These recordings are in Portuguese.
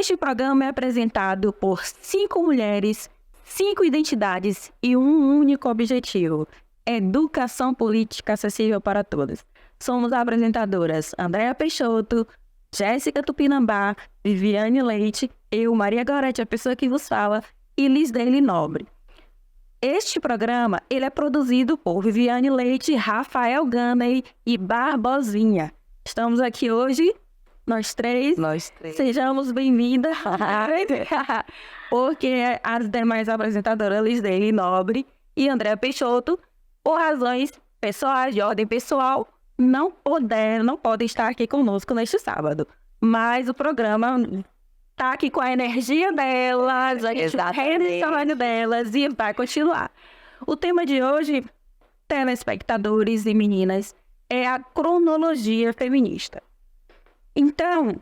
Este programa é apresentado por 5 mulheres, 5 identidades e um único objetivo: educação política acessível para todas. Somos apresentadoras Andréa Peixoto, Jéssica Tupinambá, Viviane Leite, eu, Maria Gorete, a pessoa que vos fala, e Lisdele Nobre. Este programa ele é produzido por Viviane Leite, Rafael Ganey e Barbosinha. Estamos aqui hoje, nós três. Sejamos bem-vindas, porque as demais apresentadoras, Lisdele Nobre e Andréa Peixoto, por razões pessoais, de ordem pessoal, não podem estar aqui conosco neste sábado. Mas o programa está aqui com a energia delas, o trabalho delas e vai continuar. O tema de hoje, telespectadores e meninas, é a cronologia feminista. Então,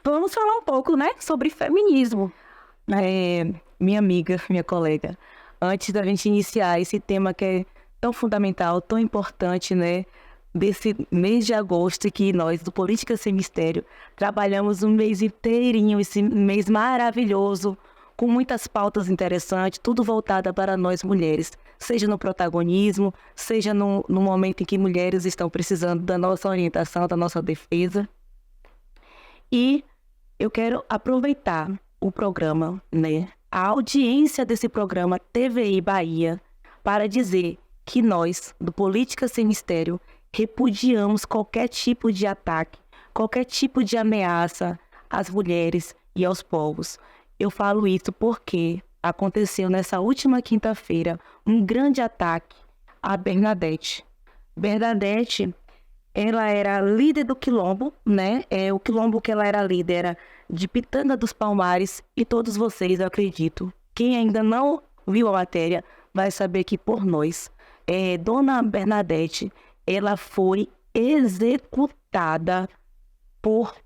vamos falar um pouco, né, sobre feminismo. Minha amiga, minha colega, antes da gente iniciar esse tema que é tão fundamental, tão importante, né, desse mês de agosto que nós, do Política Sem Mistério, trabalhamos um mês inteirinho, esse mês maravilhoso, com muitas pautas interessantes, tudo voltado para nós mulheres, seja no protagonismo, seja no momento em que mulheres estão precisando da nossa orientação, da nossa defesa. E eu quero aproveitar o programa, né, a audiência desse programa TVI Bahia, para dizer que nós, do Política Sem Mistério, repudiamos qualquer tipo de ataque, qualquer tipo de ameaça às mulheres e aos povos. Eu falo isso porque aconteceu nessa última quinta-feira um grande ataque a Bernadette. Bernadette, ela era líder do quilombo, né? O quilombo que ela era líder era de Pitanga dos Palmares, e todos vocês, eu acredito, quem ainda não viu a matéria, vai saber que por nós, Dona Bernadette, ela foi executada por...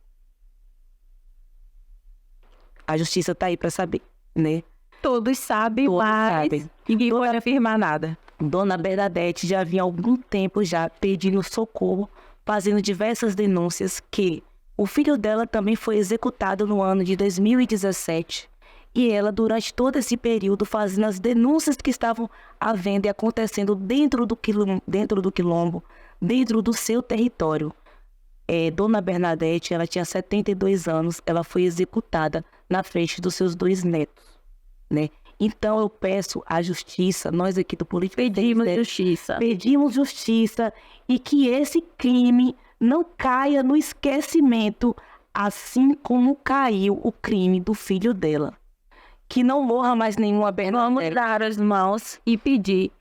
A justiça está aí para saber, né? Todos sabem, mas ninguém pode afirmar nada. Dona Bernadette já vinha há algum tempo já pedindo socorro, fazendo diversas denúncias que o filho dela também foi executado no ano de 2017. E ela, durante todo esse período, fazendo as denúncias que estavam havendo e acontecendo dentro do quilombo, dentro do seu território. Dona Bernadette, ela tinha 72 anos, ela foi executada na frente dos seus 2 netos, né? Então eu peço à justiça, nós aqui do Política pedimos justiça, e que esse crime não caia no esquecimento, assim como caiu o crime do filho dela. Que não morra mais nenhuma Bernadette. Vamos dar as mãos e pedir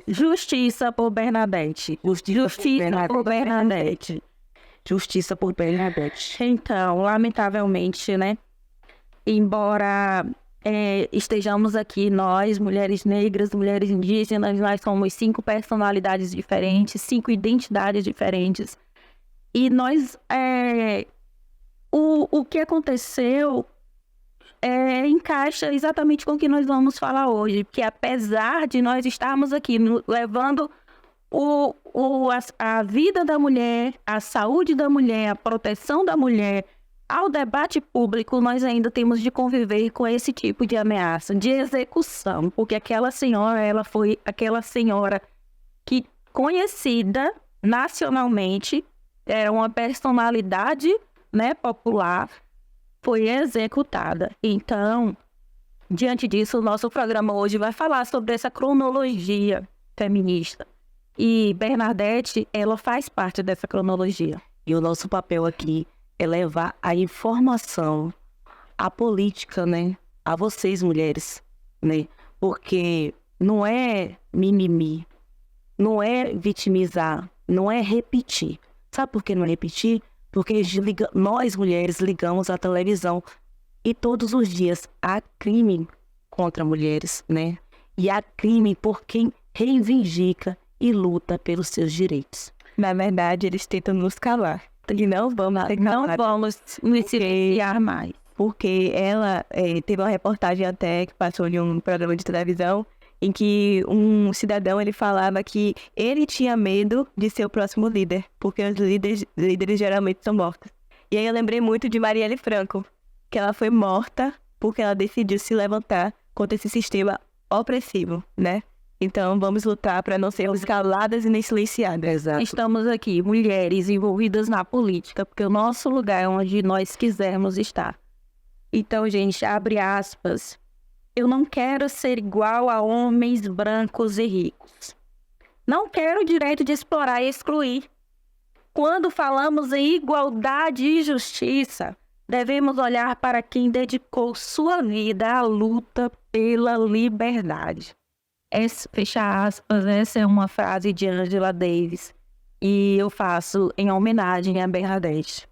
justiça por Bernadette. Justiça por Bernadette. Então, lamentavelmente, né? Embora estejamos aqui, nós, mulheres negras, mulheres indígenas, nós somos 5 personalidades diferentes, 5 identidades diferentes. E nós, o que aconteceu encaixa exatamente com o que nós vamos falar hoje, porque apesar de nós estarmos aqui levando a vida da mulher, a saúde da mulher, a proteção da mulher ao debate público, nós ainda temos de conviver com esse tipo de ameaça, de execução, porque aquela senhora, ela foi aquela senhora que, conhecida nacionalmente, era uma personalidade, né, popular, foi executada. Então, diante disso, o nosso programa hoje vai falar sobre essa cronologia feminista. E Bernadette, ela faz parte dessa cronologia. E o nosso papel aqui é levar a informação, a política, né, a vocês, mulheres, né? Porque não é mimimi, não é vitimizar, não é repetir. Sabe por que não é repetir? Porque nós, mulheres, ligamos a televisão e todos os dias há crime contra mulheres, né? E há crime por quem reivindica e luta pelos seus direitos. Na verdade, eles tentam nos calar. E não vamos nos silenciar mais. Porque ela teve uma reportagem até que passou em um programa de televisão em que um cidadão, ele falava que ele tinha medo de ser o próximo líder, porque os líderes geralmente são mortos. E aí eu lembrei muito de Marielle Franco, que ela foi morta porque ela decidiu se levantar contra esse sistema opressivo, né? Então, vamos lutar para não sermos caladas e nem silenciadas. Exato. Estamos aqui, mulheres envolvidas na política, porque o nosso lugar é onde nós quisermos estar. Então, gente, abre aspas. Eu não quero ser igual a homens brancos e ricos. Não quero o direito de explorar e excluir. Quando falamos em igualdade e justiça, devemos olhar para quem dedicou sua vida à luta pela liberdade. Fecha aspas, essa é uma frase de Angela Davis e eu faço em homenagem a Bernadette.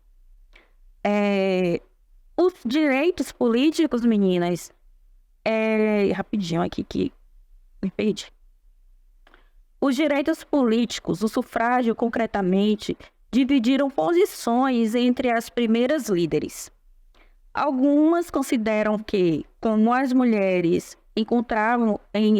Os direitos políticos, meninas, rapidinho aqui que me perdi. Os direitos políticos, o sufrágio concretamente, dividiram posições entre as primeiras líderes. Algumas consideram que, como as mulheres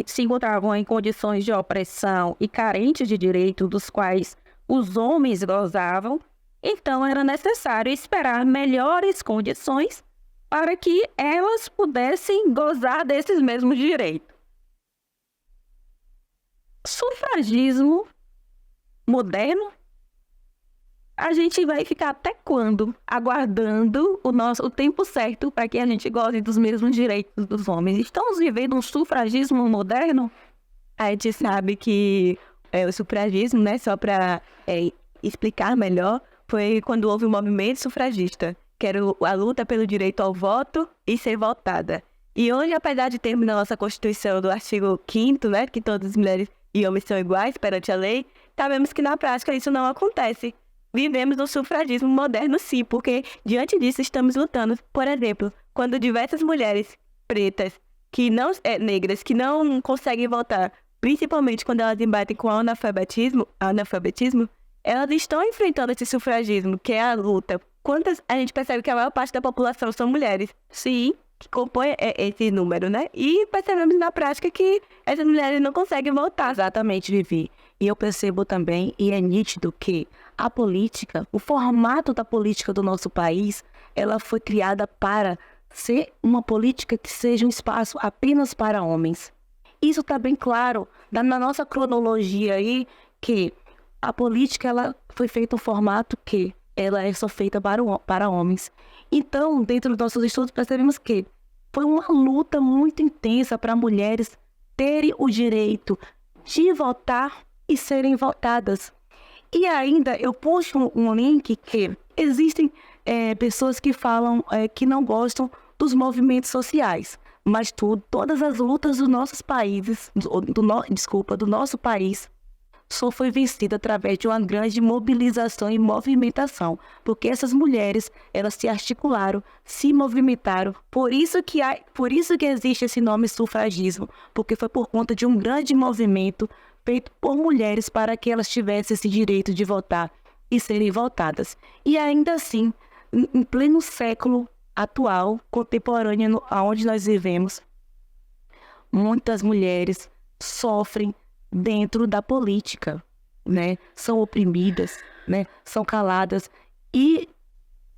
se encontravam em condições de opressão e carentes de direitos dos quais os homens gozavam, então era necessário esperar melhores condições para que elas pudessem gozar desses mesmos direitos. Sufragismo moderno? A gente vai ficar até quando aguardando o tempo certo para que a gente goze dos mesmos direitos dos homens? Estamos vivendo um sufragismo moderno? A gente sabe que o sufragismo, né, só para explicar melhor, foi quando houve o movimento sufragista, que era a luta pelo direito ao voto e ser votada. E hoje, apesar de termos na nossa Constituição do artigo 5º, né, que todas as mulheres e homens são iguais perante a lei, sabemos que na prática isso não acontece. Vivemos no sufragismo moderno, sim, porque diante disso estamos lutando. Por exemplo, quando diversas mulheres pretas, negras, que não conseguem votar, principalmente quando elas embatem com o analfabetismo, elas estão enfrentando esse sufragismo, que é a luta. A gente percebe que a maior parte da população são mulheres, sim, que compõem esse número, né? E percebemos na prática que essas mulheres não conseguem votar. Exatamente, Vivi. E eu percebo também, e é nítido que a política, o formato da política do nosso país, ela foi criada para ser uma política que seja um espaço apenas para homens. Isso está bem claro na nossa cronologia aí, que a política ela foi feita um formato que ela é só feita para homens. Então, dentro dos nossos estudos, percebemos que foi uma luta muito intensa para mulheres terem o direito de votar e serem votadas. E ainda eu puxo um link que existem pessoas que falam que não gostam dos movimentos sociais, mas todas as lutas dos nossos países, do nosso país, só foi vencida através de uma grande mobilização e movimentação, porque essas mulheres, elas se articularam, se movimentaram, por isso que existe esse nome sufragismo, porque foi por conta de um grande movimento feito por mulheres para que elas tivessem esse direito de votar e serem votadas. E ainda assim, em pleno século atual, contemporâneo, onde nós vivemos, muitas mulheres sofrem dentro da política, né? São oprimidas, né? São caladas. E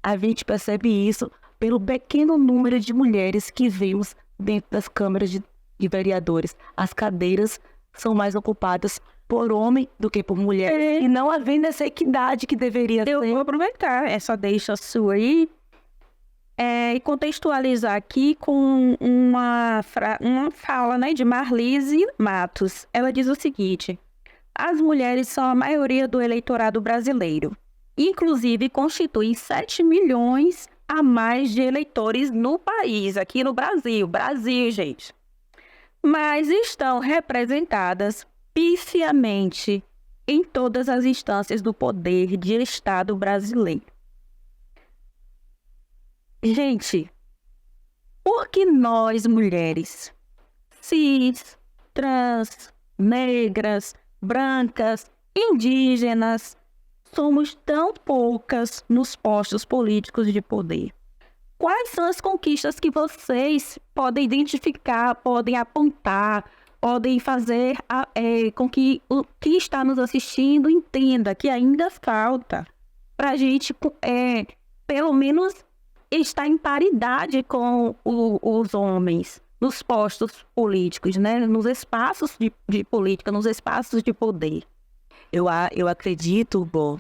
a gente percebe isso pelo pequeno número de mulheres que vemos dentro das câmaras de vereadores. As cadeiras são mais ocupadas por homem do que por mulher. E não havendo essa equidade que deveria ser. Eu vou aproveitar essa deixa sua aí e contextualizar aqui com uma fala, né, de Marlise Matos. Ela diz o seguinte: as mulheres são a maioria do eleitorado brasileiro. Inclusive, constituem 7 milhões a mais de eleitores no país, aqui no Brasil. Brasil, gente. Mas estão representadas pifiamente em todas as instâncias do poder de Estado brasileiro. Gente, por que nós, mulheres, cis, trans, negras, brancas, indígenas, somos tão poucas nos postos políticos de poder? Quais são as conquistas que vocês podem identificar, podem apontar, podem fazer com que o que está nos assistindo entenda que ainda falta para a gente pelo menos está em paridade com os homens nos postos políticos, né? Nos espaços de política, nos espaços de poder. Eu acredito, Bom,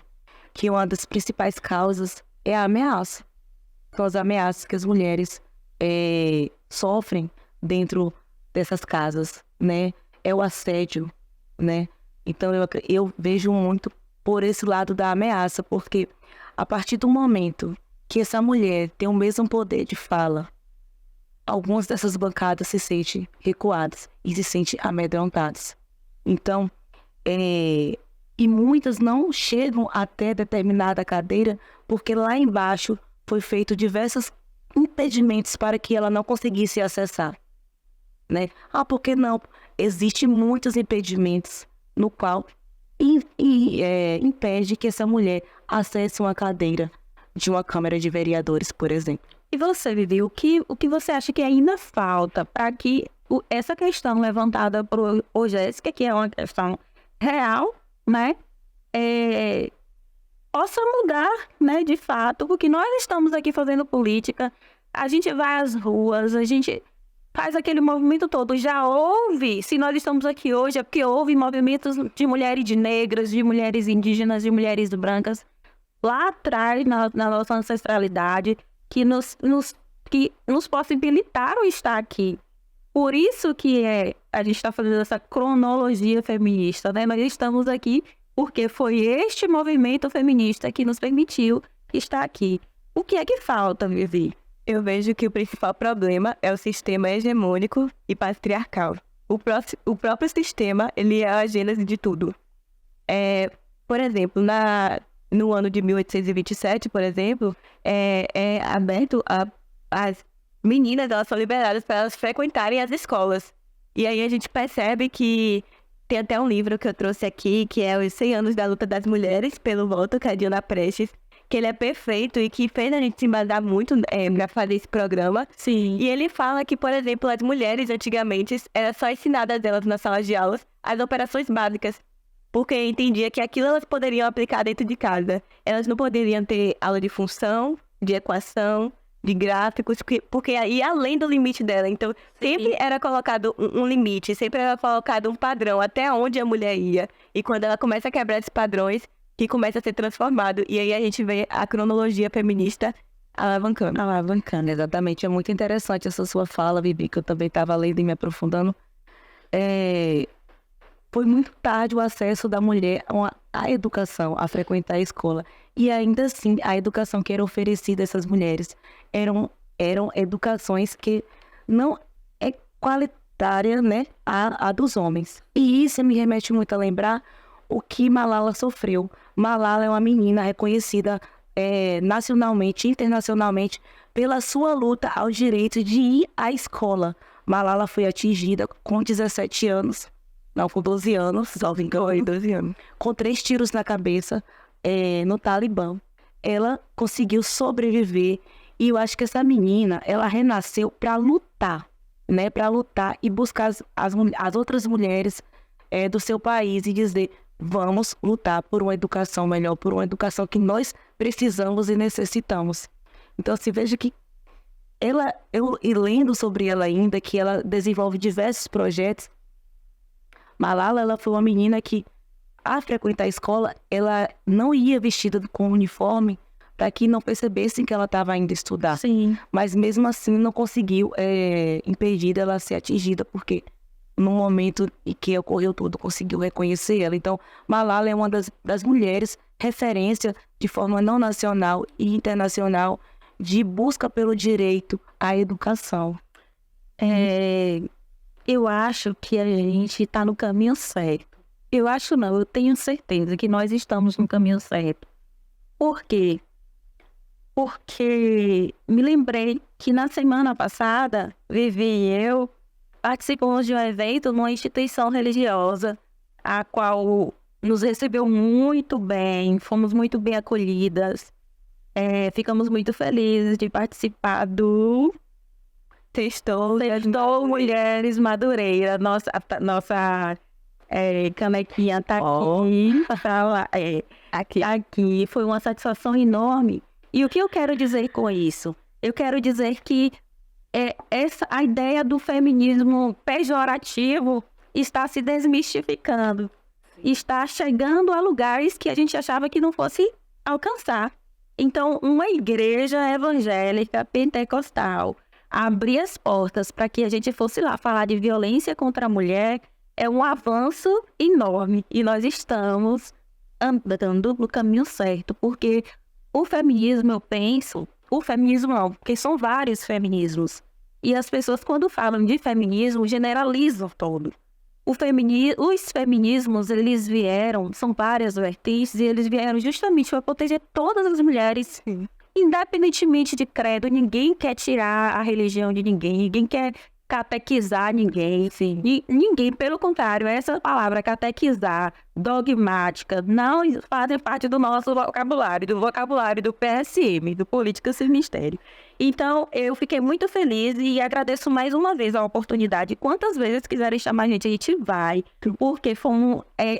que uma das principais causas é a ameaça. São as ameaças que as mulheres sofrem dentro dessas casas, né? É o assédio, né? Então eu vejo muito por esse lado da ameaça, porque a partir do momento que essa mulher tem o mesmo poder de fala, algumas dessas bancadas se sentem recuadas e se sentem amedrontadas. Então, e muitas não chegam até determinada cadeira porque lá embaixo foi feito diversos impedimentos para que ela não conseguisse acessar, né? Por que não? Existem muitos impedimentos no qual impede que essa mulher acesse uma cadeira de uma Câmara de Vereadores, por exemplo. E você, Vivi, o que você acha que ainda falta para que essa questão levantada por Jéssica, que é uma questão real, né, possa mudar, né, de fato, porque nós estamos aqui fazendo política, a gente vai às ruas, a gente faz aquele movimento todo. Já houve, se nós estamos aqui hoje, é porque houve movimentos de mulheres negras, de mulheres indígenas, de mulheres brancas, lá atrás, na nossa ancestralidade, que nos possibilitaram estar aqui. Por isso que a gente está fazendo essa cronologia feminista, né? Nós estamos aqui porque foi este movimento feminista que nos permitiu estar aqui. O que é que falta, Vivi? Eu vejo que o principal problema é o sistema hegemônico e patriarcal. O próprio sistema, ele é a gênese de tudo. Por exemplo, no ano de 1827, por exemplo, é aberto as meninas, elas são liberadas para elas frequentarem as escolas. E aí a gente percebe que tem até um livro que eu trouxe aqui, que é Os 100 anos da luta das mulheres pelo voto, que é a Diana Prestes, que ele é perfeito e que fez a gente se embasar muito para fazer esse programa. Sim. E ele fala que, por exemplo, as mulheres antigamente era só ensinadas delas nas salas de aulas as operações básicas, porque entendia que aquilo elas poderiam aplicar dentro de casa. Elas não poderiam ter aula de função, de equação, de gráficos, porque aí além do limite dela. Então, sempre era colocado um limite, sempre era colocado um padrão até onde a mulher ia. E quando ela começa a quebrar esses padrões, que começa a ser transformado. E aí a gente vê a cronologia feminista alavancando. Alavancando, exatamente. É muito interessante essa sua fala, Vivi, que eu também estava lendo e me aprofundando. Foi muito tarde o acesso da mulher à educação, a frequentar a escola. E ainda assim, a educação que era oferecida a essas mulheres eram educações que não é qualitária, né, a dos homens. E isso me remete muito a lembrar o que Malala sofreu. Malala é uma menina reconhecida nacionalmente, internacionalmente, pela sua luta ao direito de ir à escola. Malala foi atingida com 17 anos. Não, com 12 anos, salvo engano, 12 anos. Com 3 tiros na cabeça no Talibã. Ela conseguiu sobreviver. E eu acho que essa menina, ela renasceu para lutar, né? Para lutar e buscar as outras mulheres do seu país e dizer: vamos lutar por uma educação melhor, por uma educação que nós precisamos e necessitamos. Então, se veja que e lendo sobre ela ainda, que ela desenvolve diversos projetos. Malala, ela foi uma menina que, ao frequentar a escola, ela não ia vestida com uniforme para que não percebessem que ela estava indo estudar. Sim. Mas mesmo assim não conseguiu impedir dela ser atingida, porque no momento em que ocorreu tudo, conseguiu reconhecer ela. Então, Malala é uma das mulheres referência de forma não nacional e internacional de busca pelo direito à educação. Eu acho que a gente está no caminho certo. Eu acho não, eu tenho certeza que nós estamos no caminho certo. Por quê? Porque me lembrei que na semana passada, Vivi e eu participamos de um evento numa instituição religiosa, a qual nos recebeu muito bem, fomos muito bem acolhidas, ficamos muito felizes de participar do Testou Mulheres Madureira. Nossa canequinha tá aqui. Aqui. Foi uma satisfação enorme. E o que eu quero dizer com isso? Eu quero dizer que a ideia do feminismo pejorativo está se desmistificando. Está chegando a lugares que a gente achava que não fosse alcançar. Então, uma igreja evangélica pentecostal abrir as portas para que a gente fosse lá falar de violência contra a mulher é um avanço enorme. E nós estamos andando no caminho certo, porque o feminismo, eu penso, o feminismo não, porque são vários feminismos. E as pessoas, quando falam de feminismo, generalizam todo. Os feminismos, eles vieram, são várias vertentes, e eles vieram justamente para proteger todas as mulheres. Sim. Independentemente de credo, ninguém quer tirar a religião de ninguém quer catequizar ninguém. Sim. E ninguém, pelo contrário, essa palavra catequizar, dogmática, não fazem parte do nosso vocabulário, do vocabulário do PSM, do Política Sem Mistério. Então, eu fiquei muito feliz e agradeço mais uma vez a oportunidade. Quantas vezes quiserem chamar a gente vai, porque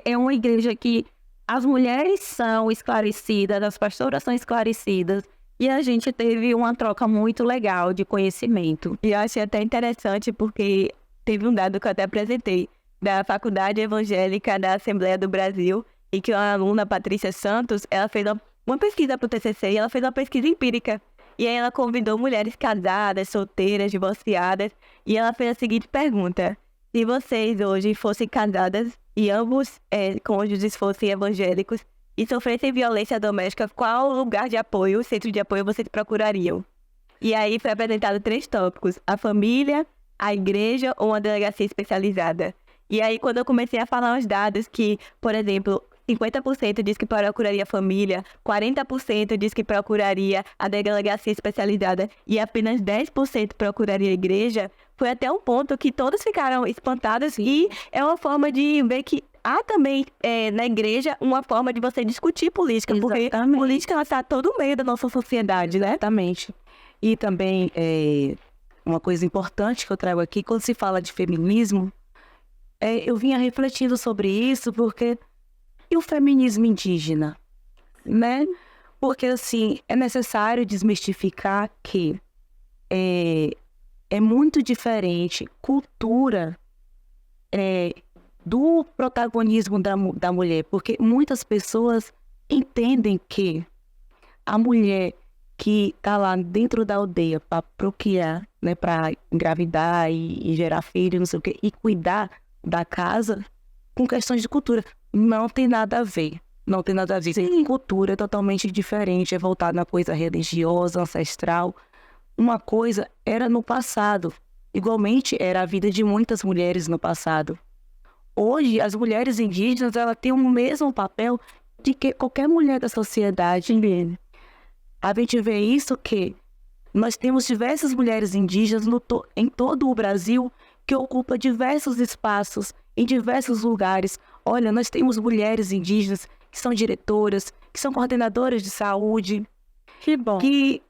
é uma igreja que as mulheres são esclarecidas, as pastoras são esclarecidas, e a gente teve uma troca muito legal de conhecimento. E eu achei até interessante porque teve um dado que eu até apresentei da Faculdade Evangélica da Assembleia do Brasil, e que a aluna Patrícia Santos, ela fez uma pesquisa para o TCC e ela fez uma pesquisa empírica. E aí ela convidou mulheres casadas, solteiras, divorciadas, e ela fez a seguinte pergunta: se vocês hoje fossem casadas e ambos cônjuges fossem evangélicos e sofressem violência doméstica, qual lugar de apoio, centro de apoio vocês procurariam? E aí foi apresentado 3 tópicos: a família, a igreja ou uma delegacia especializada. E aí quando eu comecei a falar os dados que, por exemplo, 50% diz que procuraria a família, 40% diz que procuraria a delegacia especializada e apenas 10% procuraria a igreja, foi até um ponto que todos ficaram espantados. E é uma forma de ver que há também na igreja uma forma de você discutir política, porque Exatamente. política ela está a todo meio da nossa sociedade, né? Exatamente. E também, uma coisa importante que eu trago aqui, quando se fala de feminismo, eu vinha refletindo sobre isso, porque... E o feminismo indígena, né? Porque, assim, é necessário desmistificar que é muito diferente cultura do protagonismo da mulher, porque muitas pessoas entendem que a mulher que está lá dentro da aldeia para procriar, né, para engravidar e gerar filho, não sei o quê, e cuidar da casa, com questões de cultura, não tem nada a ver. Não tem nada a ver. Sim. Cultura é totalmente diferente, é voltada na coisa religiosa, ancestral. Uma coisa era no passado. Igualmente, era a vida de muitas mulheres no passado. Hoje, as mulheres indígenas, elas têm o mesmo papel de que qualquer mulher da sociedade. A gente vê isso que nós temos diversas mulheres indígenas em todo o Brasil que ocupam diversos espaços, em diversos lugares. Olha, nós temos mulheres indígenas que são diretoras, que são coordenadoras de saúde. Que bom. Que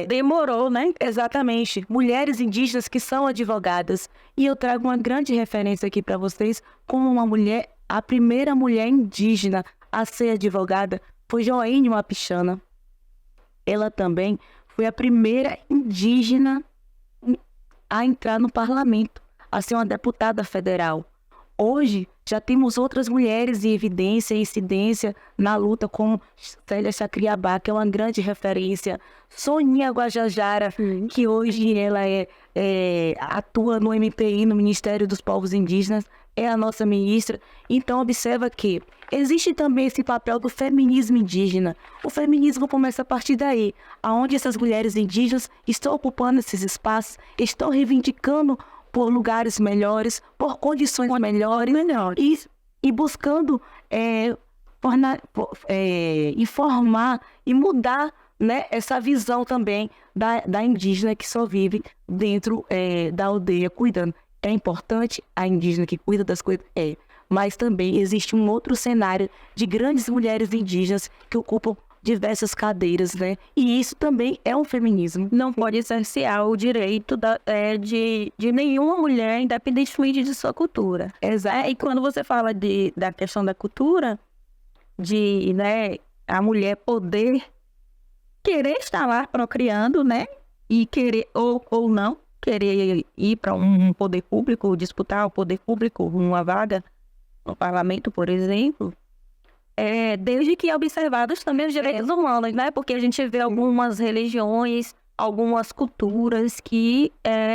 Demorou, né? exatamente, mulheres indígenas que são advogadas. E eu trago uma grande referência aqui para vocês, como uma mulher, a primeira mulher indígena a ser advogada foi Joênia Wapichana. Ela também foi a primeira indígena a entrar no parlamento, a ser uma deputada federal. Hoje, já temos outras mulheres em evidência e incidência na luta, como Célia Chacriabá, que é uma grande referência. Soninha Guajajara, que hoje ela atua no MPI, no Ministério dos Povos Indígenas, é a nossa ministra. Então, observa que existe também esse papel do feminismo indígena. O feminismo começa a partir daí, onde essas mulheres indígenas estão ocupando esses espaços, estão reivindicando por lugares melhores, por condições melhores. E buscando informar e mudar, né, essa visão também da indígena que só vive dentro da aldeia cuidando. É importante a indígena que cuida das coisas? Mas também existe um outro cenário de grandes mulheres indígenas que ocupam diversas cadeiras, né? E isso também é um feminismo. Não pode cercear o direito de nenhuma mulher, independentemente de sua cultura. Exato. E quando você fala da questão da cultura, de, né, a mulher poder querer estar lá procriando, né? E querer, ou não, querer ir para um poder público, disputar o poder público, uma vaga no parlamento, por exemplo, desde que observados também os direitos humanos, né? Porque a gente vê algumas religiões, algumas culturas que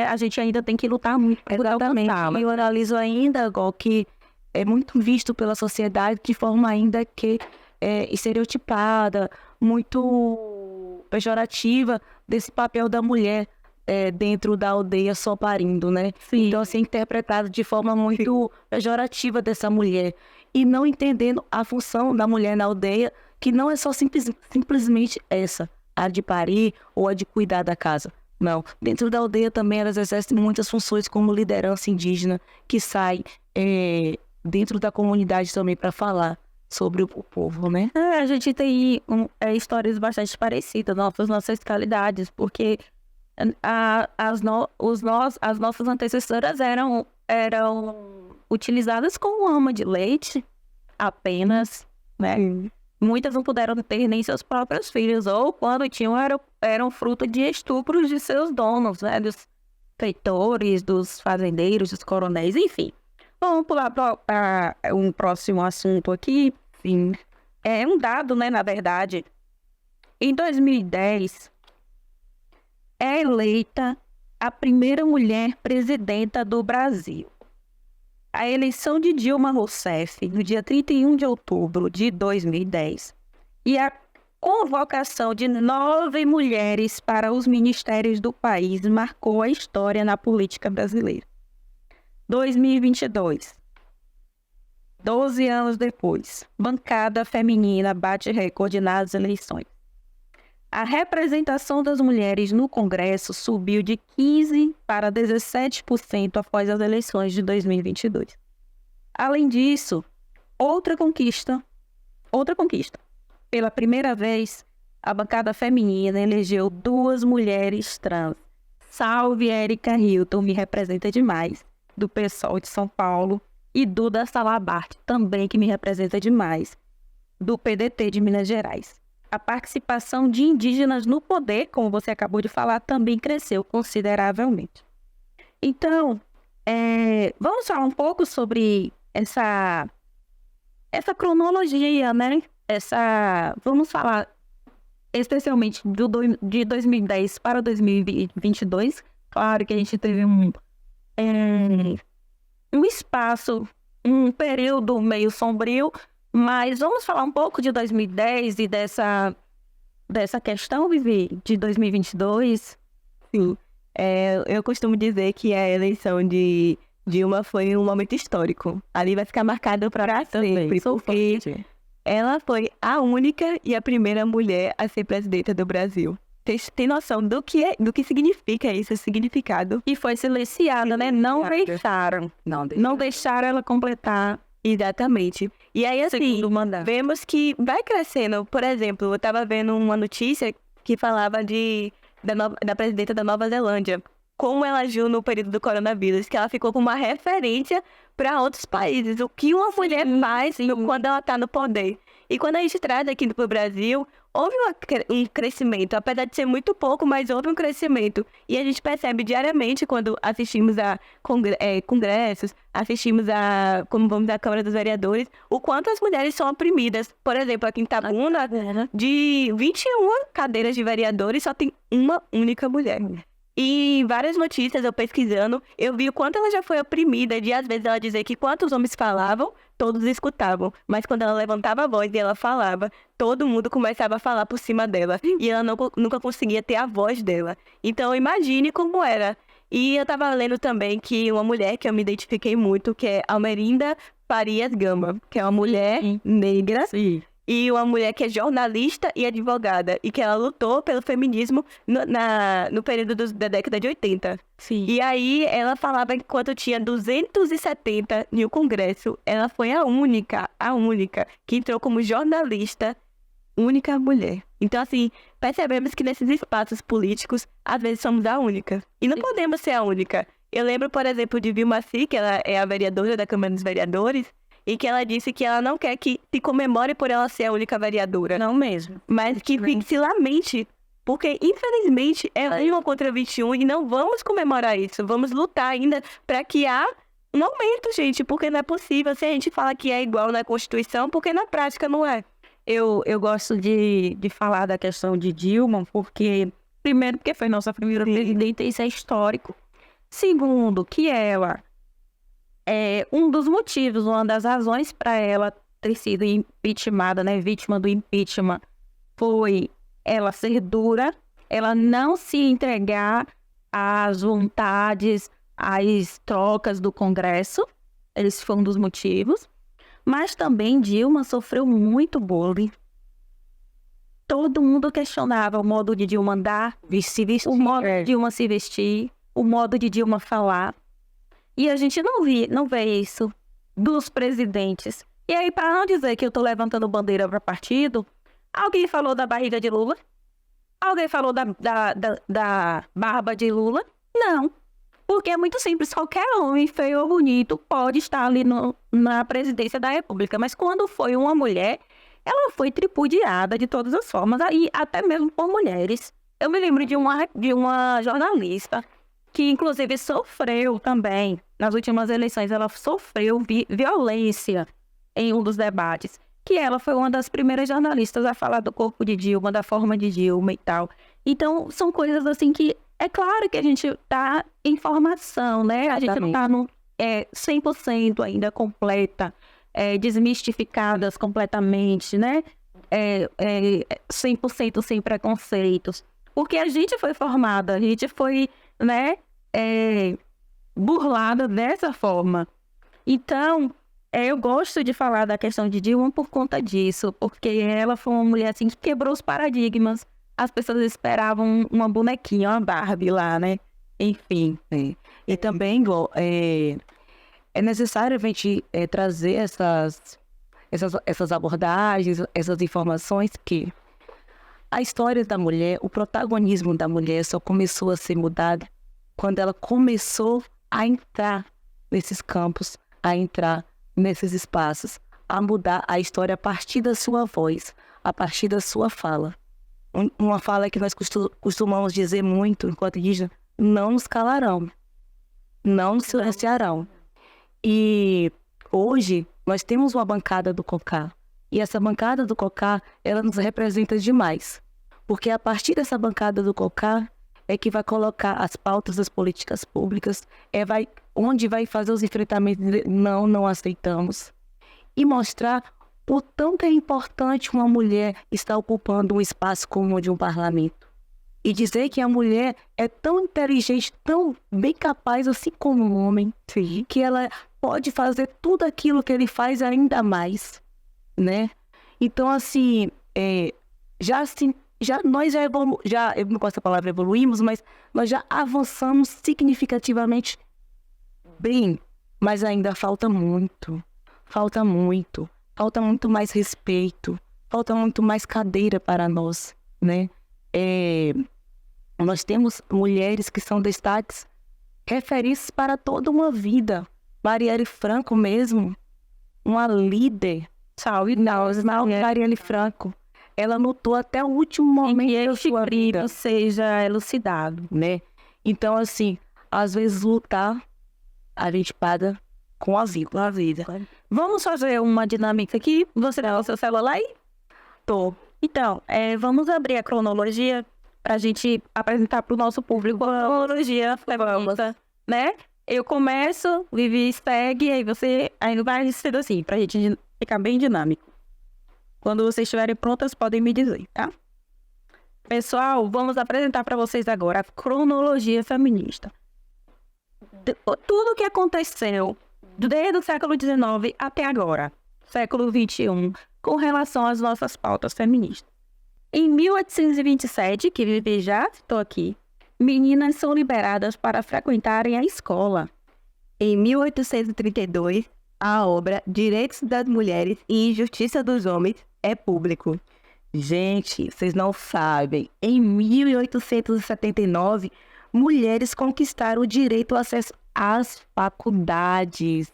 a gente ainda tem que lutar muito por alcançar. Eu analiso ainda, Gol, que é muito visto pela sociedade de forma ainda que estereotipada, muito pejorativa desse papel da mulher dentro da aldeia só parindo, né? Sim. Então, assim, interpretado de forma muito pejorativa dessa mulher. E não entendendo a função da mulher na aldeia, que não é só simplesmente essa, a de parir ou a de cuidar da casa. Não. Dentro da aldeia também elas exercem muitas funções como liderança indígena, que sai dentro da comunidade também para falar sobre o povo, né? A gente tem histórias bastante parecidas, nossas ancestralidades, porque as nossas antecessoras eram utilizadas como ama de leite apenas, né? Muitas não puderam ter nem seus próprios filhos, ou quando tinham eram fruto de estupros de seus donos, né? Dos feitores, dos fazendeiros, dos coronéis, enfim. Vamos pular para um próximo assunto aqui. Sim. É um dado, né, na verdade. Em 2010, é eleita a primeira mulher presidenta do Brasil. A eleição de Dilma Rousseff, no dia 31 de outubro de 2010, e a convocação de 9 mulheres para os ministérios do país marcou a história na política brasileira. 2022. 12 anos depois, bancada feminina bate recorde nas eleições. A representação das mulheres no Congresso subiu de 15% para 17% após as eleições de 2022. Além disso, outra conquista. Pela primeira vez, a bancada feminina elegeu 2 mulheres trans. Salve Érica Hilton, me representa demais, do PSOL de São Paulo, e Duda Salabarte, também que me representa demais, do PDT de Minas Gerais. A participação de indígenas no poder, como você acabou de falar, também cresceu consideravelmente. Então, vamos falar um pouco sobre essa cronologia, né? Vamos falar especialmente de 2010 para 2022. Claro que a gente teve um espaço, um período meio sombrio, mas vamos falar um pouco de 2010 e dessa questão, Vivi, de 2022? Sim. Eu costumo dizer que a eleição de Dilma foi um momento histórico. Ali vai ficar marcado para sempre, porque ela foi a única e a primeira mulher a ser presidenta do Brasil. Tem noção do que significa esse significado? E foi silenciada, né? Não deixaram ela completar. Exatamente. E aí, assim, vemos que vai crescendo. Por exemplo, eu estava vendo uma notícia que falava da presidenta da Nova Zelândia, como ela agiu no período do coronavírus, que ela ficou como uma referência para outros países. O que uma mulher faz quando ela está no poder. E quando a gente traz aqui para o Brasil, houve um crescimento, apesar de ser muito pouco, mas houve um crescimento. E a gente percebe diariamente quando assistimos a congressos, como vamos à Câmara dos Vereadores, o quanto as mulheres são oprimidas. Por exemplo, aqui em Itabuna, de 21 cadeiras de vereadores, só tem uma única mulher. E várias notícias, eu pesquisando, eu vi o quanto ela já foi oprimida, de às vezes ela dizer que quantos homens falavam, todos escutavam. Mas quando ela levantava a voz e ela falava, todo mundo começava a falar por cima dela. E ela nunca conseguia ter a voz dela. Então imagine como era. E eu tava lendo também que uma mulher que eu me identifiquei muito, que é Almerinda Farias Gama, que é uma mulher negra. Sim. E uma mulher que é jornalista e advogada. E que ela lutou pelo feminismo no período da década de 80. Sim. E aí ela falava que enquanto tinha 270 no Congresso, ela foi a única que entrou como jornalista, única mulher. Então, assim, percebemos que nesses espaços políticos, às vezes somos a única. E não podemos ser a única. Eu lembro, por exemplo, de Vilma Si, que ela é a vereadora da Câmara dos Vereadores, e que ela disse que ela não quer que se comemore por ela ser a única vereadora. Não mesmo. Mas que se lamente Porque, infelizmente, é 1 contra 21 e não vamos comemorar isso. Vamos lutar ainda para que há um aumento, gente, porque não é possível. Se a gente fala que é igual na Constituição, porque na prática não é. Eu gosto de falar da questão de Dilma, porque, primeiro, porque foi nossa primeira presidenta, isso é histórico. Segundo, que ela é um dos motivos, uma das razões para ela ter sido impeachmentada, né, vítima do impeachment, foi ela ser dura, ela não se entregar às vontades, às trocas do Congresso. Esse foi um dos motivos. Mas também Dilma sofreu muito bullying. Todo mundo questionava o modo de Dilma andar, o modo de Dilma se vestir, o modo de Dilma falar. E a gente não vê isso dos presidentes. E aí, para não dizer que eu estou levantando bandeira para partido, alguém falou da barriga de Lula? Alguém falou da barba de Lula? Não. Porque é muito simples, qualquer homem feio ou bonito pode estar ali na presidência da República. Mas quando foi uma mulher, ela foi tripudiada de todas as formas, e até mesmo por mulheres. Eu me lembro de uma jornalista que, inclusive, sofreu também, nas últimas eleições, ela sofreu violência em um dos debates, que ela foi uma das primeiras jornalistas a falar do corpo de Dilma, da forma de Dilma e tal. Então, são coisas assim que, é claro que a gente tá em formação, né? A gente não tá 100% ainda completa, desmistificadas completamente, né? 100% sem preconceitos. Porque a gente foi formada, a gente foi, né, burlada dessa forma. Então, eu gosto de falar da questão de Dilma por conta disso, porque ela foi uma mulher assim que quebrou os paradigmas. As pessoas esperavam uma bonequinha, uma Barbie lá, né? Enfim. E também, é necessário a gente trazer essas abordagens, essas informações que a história da mulher, o protagonismo da mulher só começou a ser mudado quando ela começou a entrar nesses campos, a entrar nesses espaços, a mudar a história a partir da sua voz, a partir da sua fala. Uma fala que nós costumamos dizer muito enquanto indígena: não nos calarão, não nos silenciarão. E hoje nós temos uma bancada do COCAR, e essa bancada do COCAR, ela nos representa demais, porque a partir dessa bancada do COCAR é que vai colocar as pautas das políticas públicas, onde vai fazer os enfrentamentos de não aceitamos, e mostrar o tanto é importante uma mulher estar ocupando um espaço como o de um parlamento. E dizer que a mulher é tão inteligente, tão bem capaz, assim como um homem, sim, que ela pode fazer tudo aquilo que ele faz ainda mais, né? Então, assim, nós eu não gosto da palavra evoluímos, mas nós já avançamos significativamente bem, mas ainda falta muito mais respeito, falta muito mais cadeira para nós, né? Nós temos mulheres que são destaques, referências para toda uma vida. Marielle Franco mesmo, uma líder. Marielle Franco, ela lutou até o último momento da sua vida, seja elucidado, né? Então, assim, às vezes lutar, a gente paga com a vida. Vamos fazer uma dinâmica aqui? Você dá o seu celular aí? Tô. Então, vamos abrir a cronologia para a gente apresentar para o nosso público a cronologia feminista, né? Eu começo, Vivi segue, aí vai sendo assim, para a gente ficar bem dinâmico. Quando vocês estiverem prontas, podem me dizer, tá? Pessoal, vamos apresentar para vocês agora a cronologia feminista. Tudo o que aconteceu desde o século XIX até agora, século XXI, com relação às nossas pautas feministas. Em 1827, que Vivi já citou aqui, meninas são liberadas para frequentarem a escola. Em 1832, a obra Direitos das Mulheres e Injustiça dos Homens é público. Gente, vocês não sabem, em 1879, mulheres conquistaram o direito ao acesso às faculdades.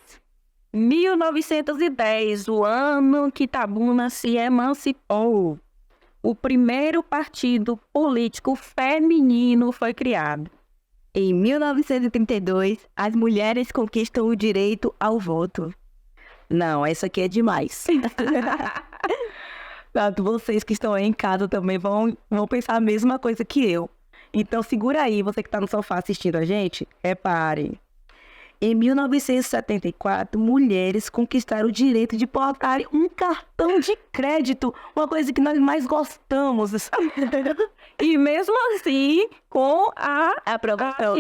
1910, o ano que Itabuna se emancipou. o primeiro partido político feminino foi criado? Em 1932, as mulheres conquistam o direito ao voto. Não, essa aqui é demais. Tanto vocês que estão aí em casa também vão pensar a mesma coisa que eu. Então segura aí, você que está no sofá assistindo a gente, repare. Em 1974, mulheres conquistaram o direito de portarem um cartão de crédito, uma coisa que nós mais gostamos. E mesmo assim, com a Aprovação.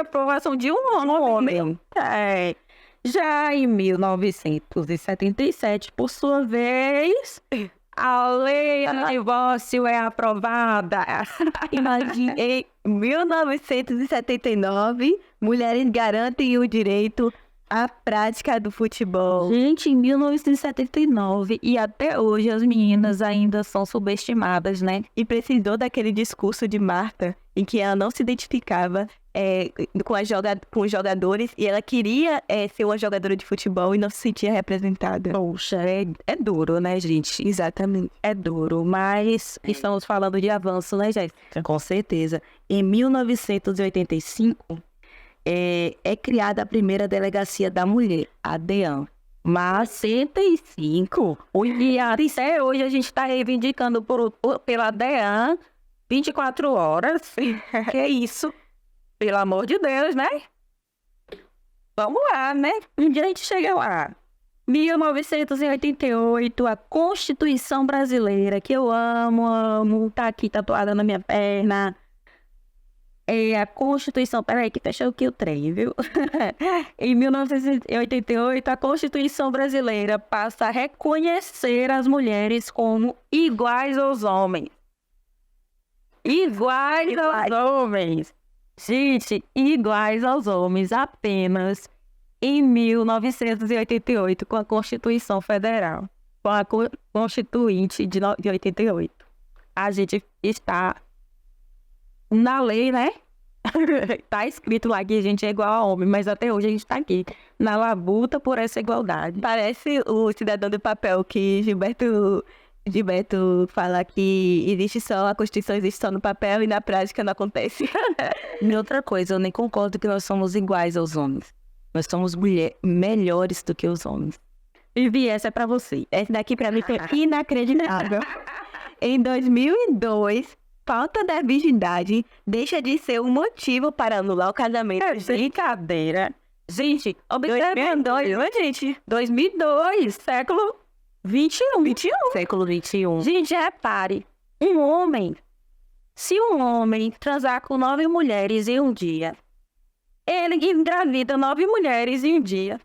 aprovação de um homem. É. Já em 1977, por sua vez, a lei do divórcio é aprovada. Imagine, em 1979, mulheres garantem o direito à prática do futebol. Gente, em 1979, e até hoje as meninas ainda são subestimadas, né? E precisou daquele discurso de Marta, em que ela não se identificava com os jogadores e ela queria ser uma jogadora de futebol e não se sentia representada. Poxa, é duro, né, gente? Exatamente. É duro, mas estamos falando de avanço, né, Jéssica? Com certeza. Em 1985, é criada a primeira delegacia da mulher, a DEAN. Mas 65, e até hoje a gente está reivindicando pela DEAN 24 horas. Que é isso? Pelo amor de Deus, né? Vamos lá, né? Um dia a gente chega lá. 1988, a Constituição Brasileira, que eu amo, tá aqui tatuada na minha perna. É a Constituição... Peraí, que fechou aqui o trem, viu? Em 1988, a Constituição Brasileira passa a reconhecer as mulheres como iguais aos homens. Iguais aos homens. Gente, iguais aos homens apenas em 1988, com a Constituição Federal, com a Constituinte de 88. A gente está na lei, né? Tá escrito lá que a gente é igual a homem, mas até hoje a gente tá aqui, na labuta por essa igualdade. Parece o Cidadão do Papel, que Gilberto fala que a Constituição existe só no papel e na prática não acontece. E outra coisa, eu nem concordo que nós somos iguais aos homens. Nós somos melhores do que os homens. Vivi, essa é pra você. Esse daqui pra mim foi inacreditável. Em 2002, falta da virgindade deixa de ser um motivo para anular o casamento. É brincadeira. Gente, observando, 2002, século 21. Século 21. Gente, repare, se um homem transar com 9 mulheres em um dia, ele engravida 9 mulheres em um dia.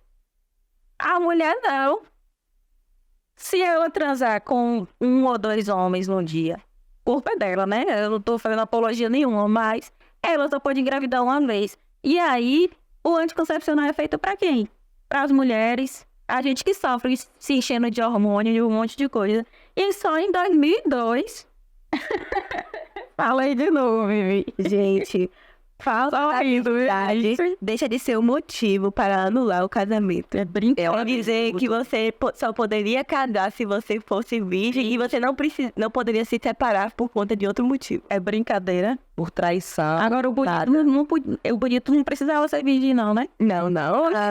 A mulher não. Se ela transar com 1 ou 2 homens num dia, culpa é dela, né? Eu não tô fazendo apologia nenhuma, mas ela só pode engravidar uma vez. E aí, o anticoncepcional é feito pra quem? Para as mulheres. A gente que sofre se enchendo de hormônio e um monte de coisa. E só em 2002... Fala aí de novo, Vivi. Gente, falta da virgindade deixa de ser um motivo para anular o casamento. É brincadeira. É dizer que você só poderia casar se você fosse virgem e você não poderia se separar por conta de outro motivo. É brincadeira. Por traição. Agora, o bonito não precisava ser virgem, não, né? Não,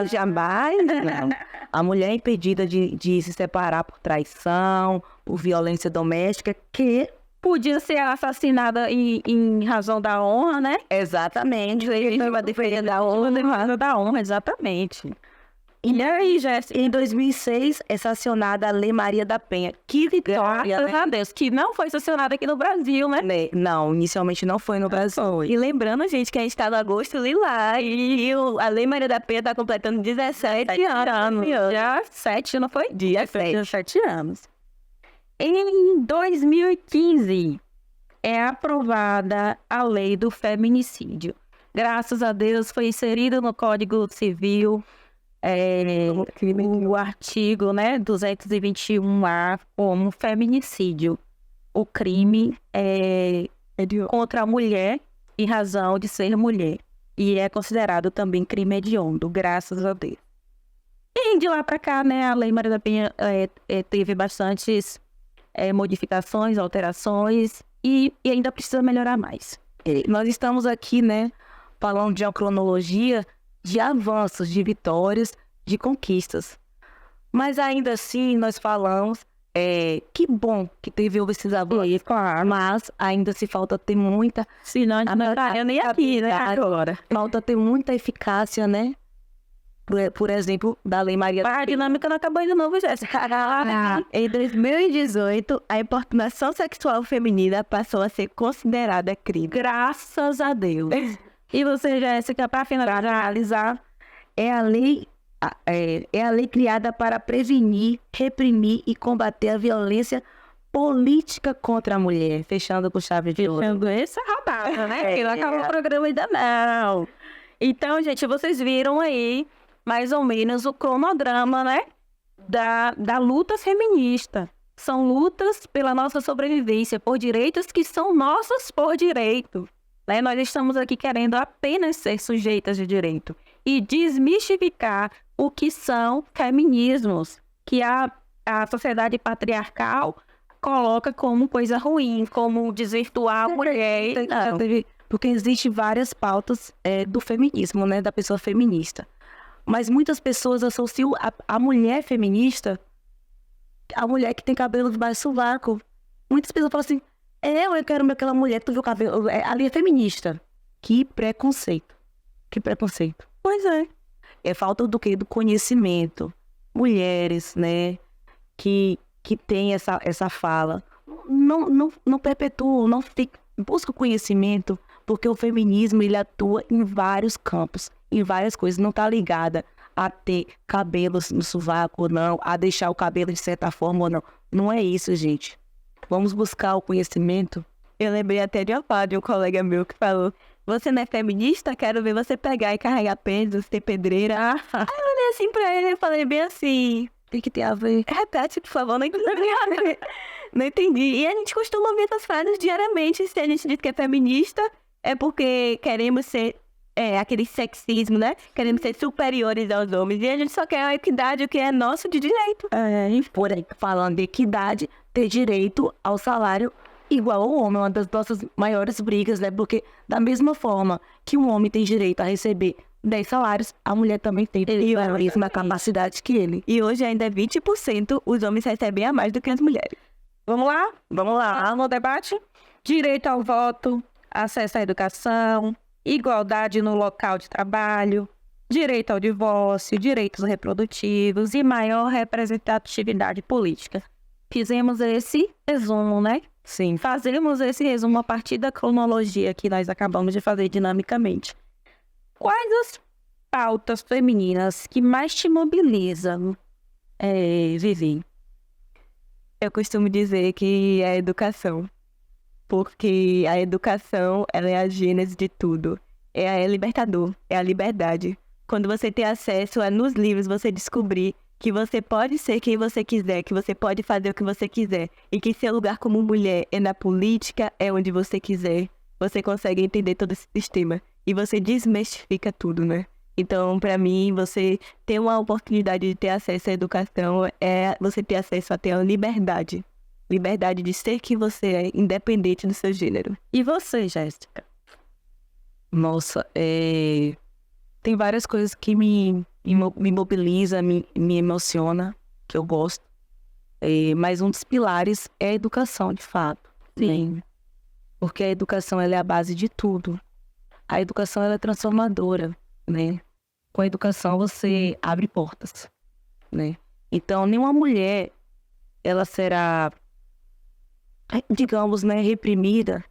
jamais. Não. A mulher é impedida de se separar por traição, por violência doméstica, que... Podia ser assassinada em razão da honra, né? Exatamente. Uma defesa da honra, exatamente. E aí, Jéssica? Em 2006, é sancionada a Lei Maria da Penha. Que vitória, Graças né? a Deus, que não foi sancionada aqui no Brasil, né? Não, inicialmente não foi no Brasil. E lembrando, gente, que a gente está no agosto lilás e a Lei Maria da Penha está completando 17 anos. Dia 7, não foi? Dia 7. 17 anos. Em 2015, é aprovada a lei do feminicídio. Graças a Deus, foi inserido no Código Civil o artigo, né, 221A como feminicídio. O crime é contra a mulher em razão de ser mulher. E é considerado também crime hediondo, graças a Deus. E de lá para cá, né, a Lei Maria da Penha teve bastantes modificações, alterações e ainda precisa melhorar mais. Nós estamos aqui, né, falando de uma cronologia de avanços, de vitórias, de conquistas. Mas ainda assim, nós falamos que bom que houve esses avanços, Claro. mas ainda se falta ter muita... Senão a gente não estaria nem aqui, né, agora. Falta ter muita eficácia, né? Por exemplo, da Lei Maria da Mas a dinâmica não acabou ainda não, viu, Jéssica? Em 2018, a importunação sexual feminina passou a ser considerada crime. Graças a Deus. E você, Jéssica, para finalizar, é a lei criada para prevenir, reprimir e combater a violência política contra a mulher. Fechando com chave de ouro. fechando essa rodada, né? Que não acabou o programa ainda não. Então, gente, vocês viram aí mais ou menos o cronograma, né? Da luta feminista. São lutas pela nossa sobrevivência, por direitos que são nossos por direito. Né? Nós estamos aqui querendo apenas ser sujeitas de direito e desmistificar o que são feminismos, que a sociedade patriarcal coloca como coisa ruim, como desvirtuar a mulher. Não. Porque existem várias pautas do feminismo, né? Da pessoa feminista. Mas muitas pessoas associam a mulher feminista a mulher que tem cabelo de baixo sovaco. Muitas pessoas falam assim, eu quero aquela mulher que tem o cabelo... Ali é feminista. Que preconceito. Que preconceito. Pois é. É falta do quê? Do conhecimento. Mulheres, né? Que tem essa fala. Não perpetuam, não busca o conhecimento, porque o feminismo, ele atua em vários campos, em várias coisas. Não está ligada a ter cabelos no sovaco ou não, a deixar o cabelo de certa forma ou não. Não é isso, gente. Vamos buscar o conhecimento. Eu lembrei até de uma fala de um colega meu que falou: você não é feminista? Quero ver você pegar e carregar pesos, ser pedreira. Aí eu olhei assim pra ele e falei bem assim... O que tem a ver? Repete, por favor, não entendi. Não entendi. E a gente costuma ouvir essas frases diariamente. Se a gente diz que é feminista, é porque queremos ser... aquele sexismo, né? Queremos ser superiores aos homens. E a gente só quer a equidade, o que é nosso de direito. Por aí, falando de equidade, ter direito ao salário igual ao homem, uma das nossas maiores brigas, né? Porque da mesma forma que um homem tem direito a receber 10 salários, a mulher também tem a mesma capacidade que ele. E hoje ainda é 20% os homens recebem a mais do que as mulheres. Vamos lá? Vamos lá. No debate? Direito ao voto, acesso à educação, igualdade no local de trabalho, direito ao divórcio, direitos reprodutivos e maior representatividade política. Fizemos esse resumo, né? Sim. Fazemos esse resumo a partir da cronologia que nós acabamos de fazer dinamicamente. Quais as pautas femininas que mais te mobilizam, Vivi? Eu costumo dizer que é a educação. Porque a educação, ela é a gênese de tudo. É libertador, é a liberdade. Quando você tem acesso a nos livros, você descobrir que você pode ser quem você quiser, que você pode fazer o que você quiser, e que seu lugar como mulher é na política, é onde você quiser. Você consegue entender todo esse sistema. E você desmistifica tudo, né? Então, para mim, você ter uma oportunidade de ter acesso à educação é você ter acesso a ter a liberdade. Liberdade de ser quem você é, independente do seu gênero. E você, Jéssica? Nossa, tem várias coisas que me mobiliza, me emociona, que eu gosto. Mas um dos pilares é a educação, de fato. Sim. Né? Porque a educação, ela é a base de tudo. A educação, ela é transformadora, né? Com a educação, você abre portas, né? Então, nenhuma mulher, ela será, digamos, né, reprimida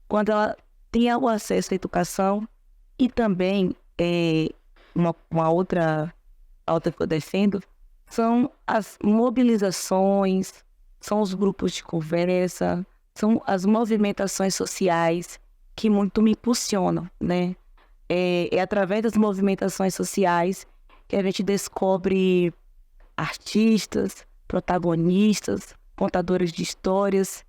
quando ela tem o acesso à educação. E também, uma outra pauta que eu defendo são as mobilizações, são os grupos de conversa, são as movimentações sociais que muito me impulsionam, né? É através das movimentações sociais que a gente descobre artistas, protagonistas, contadoras de histórias,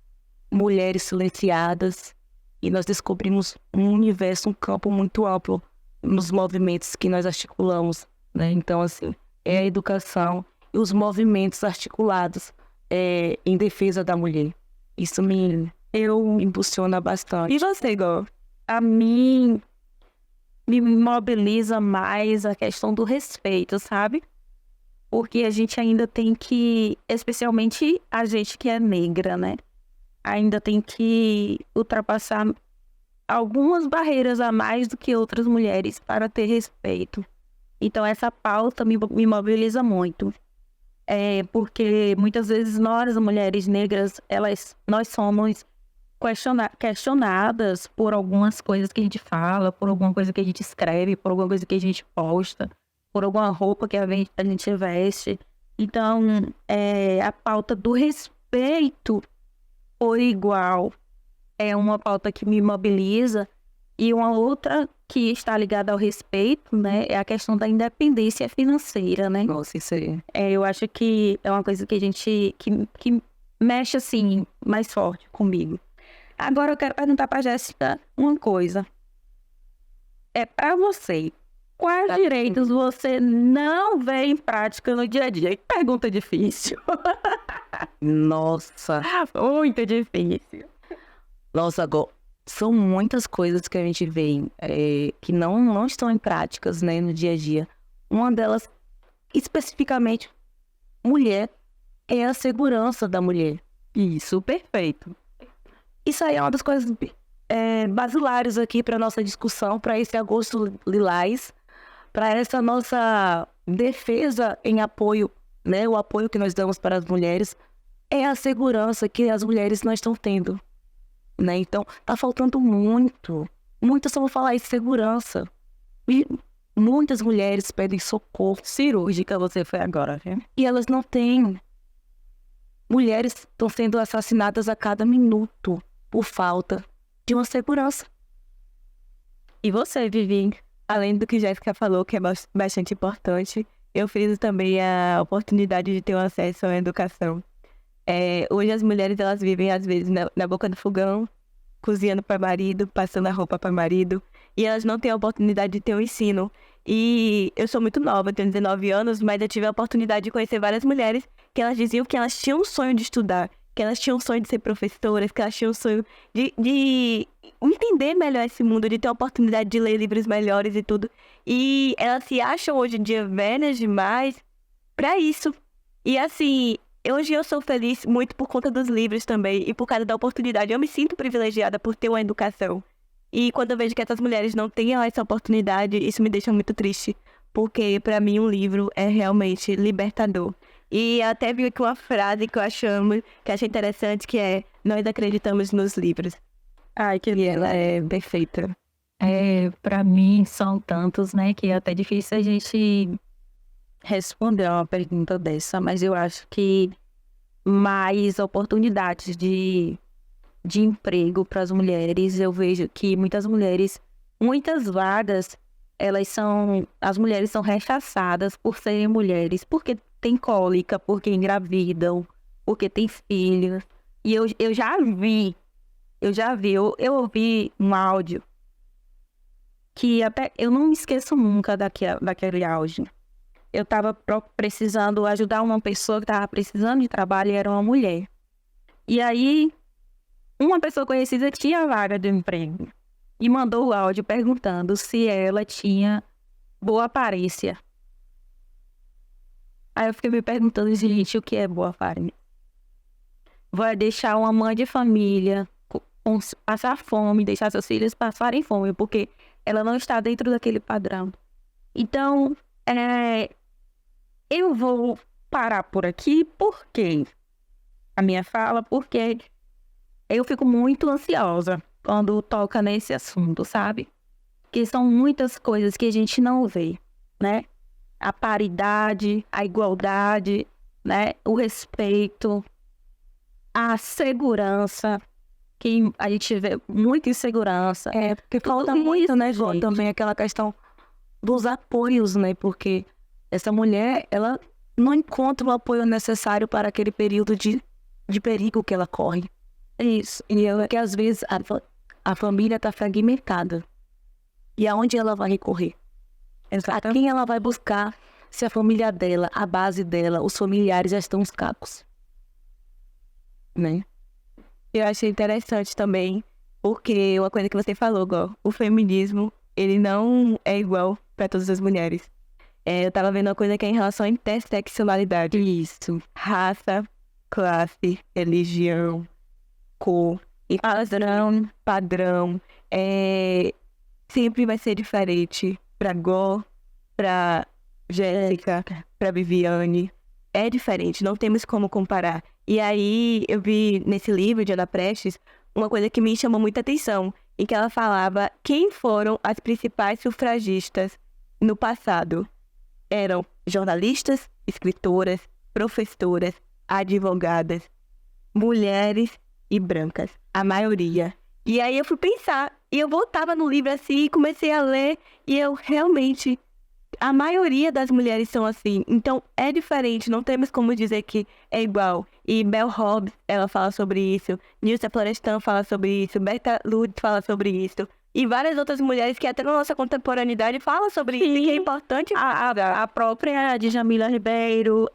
mulheres silenciadas, e nós descobrimos um universo, um campo muito amplo nos movimentos que nós articulamos, né? Então, assim, é a educação e os movimentos articulados em defesa da mulher. Isso me impulsiona bastante. E você, Gó? A mim me mobiliza mais a questão do respeito, sabe? Porque a gente ainda tem que, especialmente a gente que é negra, né? Ainda tem que ultrapassar algumas barreiras a mais do que outras mulheres para ter respeito. Então essa pauta me mobiliza muito. Porque muitas vezes nós, mulheres negras, nós somos questionadas por algumas coisas que a gente fala, por alguma coisa que a gente escreve, por alguma coisa que a gente posta, por alguma roupa que a gente veste. Então, a pauta do respeito por igual é uma pauta que me mobiliza. E uma outra que está ligada ao respeito, né, é a questão da independência financeira, né? Nossa, isso aí. Eu acho que é uma coisa que a gente, que mexe, assim, mais forte comigo. Agora eu quero perguntar para a Jéssica uma coisa. Para você, quais direitos você não vê em prática no dia a dia? Que pergunta difícil. Nossa. Muito difícil. Nossa, são muitas coisas que a gente vê que não estão em práticas, né, no dia a dia. Uma delas, especificamente, mulher, é a segurança da mulher. Isso, perfeito. Isso aí é uma das coisas basilares aqui para nossa discussão, para esse agosto lilás, para essa nossa defesa em apoio, né, o apoio que nós damos para as mulheres, é a segurança que as mulheres não estão tendo. Né? Então, tá faltando muito. Muitas só vão falar em segurança. E muitas mulheres pedem socorro. Cirúrgica você foi agora, viu? E elas não têm. Mulheres estão sendo assassinadas a cada minuto por falta de uma segurança. E você, Vivi? Além do que Jéssica falou, que é bastante importante, eu friso também a oportunidade de ter um acesso à educação. Hoje as mulheres, elas vivem às vezes na boca do fogão, cozinhando para marido, passando a roupa para marido, e elas não têm a oportunidade de ter um ensino. E eu sou muito nova, tenho 19 anos, mas eu tive a oportunidade de conhecer várias mulheres que elas diziam que elas tinham um sonho de estudar, que elas tinham um sonho de ser professoras, que elas tinham um sonho de entender melhor esse mundo, de ter a oportunidade de ler livros melhores e tudo. E elas se acham hoje em dia velhas demais para isso. E assim, hoje eu sou feliz muito por conta dos livros também e por causa da oportunidade. Eu me sinto privilegiada por ter uma educação. E quando eu vejo que essas mulheres não têm essa oportunidade, isso me deixa muito triste. Porque para mim um livro é realmente libertador. E até vi aqui uma frase que eu achei interessante, que é: nós acreditamos nos livros. Ai, que Ela é perfeita. Para mim são tantos, né, que é até difícil a gente responder uma pergunta dessa, mas eu acho que mais oportunidades de emprego para as mulheres. Eu vejo que muitas vagas, as mulheres são rechaçadas por serem mulheres, porque tem cólica, porque engravidam, porque tem filhos. E eu ouvi um áudio que até eu não me esqueço nunca daquele áudio. Eu estava precisando ajudar uma pessoa que estava precisando de trabalho e era uma mulher. E aí, uma pessoa conhecida tinha vaga de emprego e mandou o áudio perguntando se ela tinha boa aparência. Aí eu fiquei me perguntando, gente, o que é boa aparência? Vai deixar uma mãe de família passar fome, deixar seus filhos passarem fome, porque ela não está dentro daquele padrão. Então, eu vou parar por aqui, porque eu fico muito ansiosa quando toca nesse assunto, sabe? Que são muitas coisas que a gente não vê, né? A paridade, a igualdade, né? O respeito, a segurança, que a gente vê muita insegurança. Porque falta muito, né, Jô? Também aquela questão dos apoios, né? Porque essa mulher, ela não encontra o apoio necessário para aquele período de perigo que ela corre. Isso. E que às vezes a família está fragmentada. E aonde ela vai recorrer? A quem ela vai buscar se a família dela, a base dela, os familiares já estão nos cacos? né? Eu achei interessante também, porque uma coisa que você falou, Gó, o feminismo, ele não é igual para todas as mulheres. Eu tava vendo uma coisa que é em relação à interseccionalidade. Isso. Raça, classe, religião, cor, e padrão, sempre vai ser diferente pra Gó, pra Jéssica, pra Viviane. É diferente, não temos como comparar. E aí, eu vi nesse livro de Ana Prestes uma coisa que me chamou muita atenção, em que ela falava quem foram as principais sufragistas no passado. Eram jornalistas, escritoras, professoras, advogadas, mulheres e brancas, a maioria. E aí eu fui pensar, e eu voltava no livro assim, e comecei a ler, e eu realmente... A maioria das mulheres são assim, então é diferente, não temos como dizer que é igual. E Bell Hobbs, ela fala sobre isso, Nilce Florestan fala sobre isso, Berta Lutz fala sobre isso, e várias outras mulheres que até na nossa contemporaneidade falam sobre isso, e que é importante. A própria Djamila Ribeiro,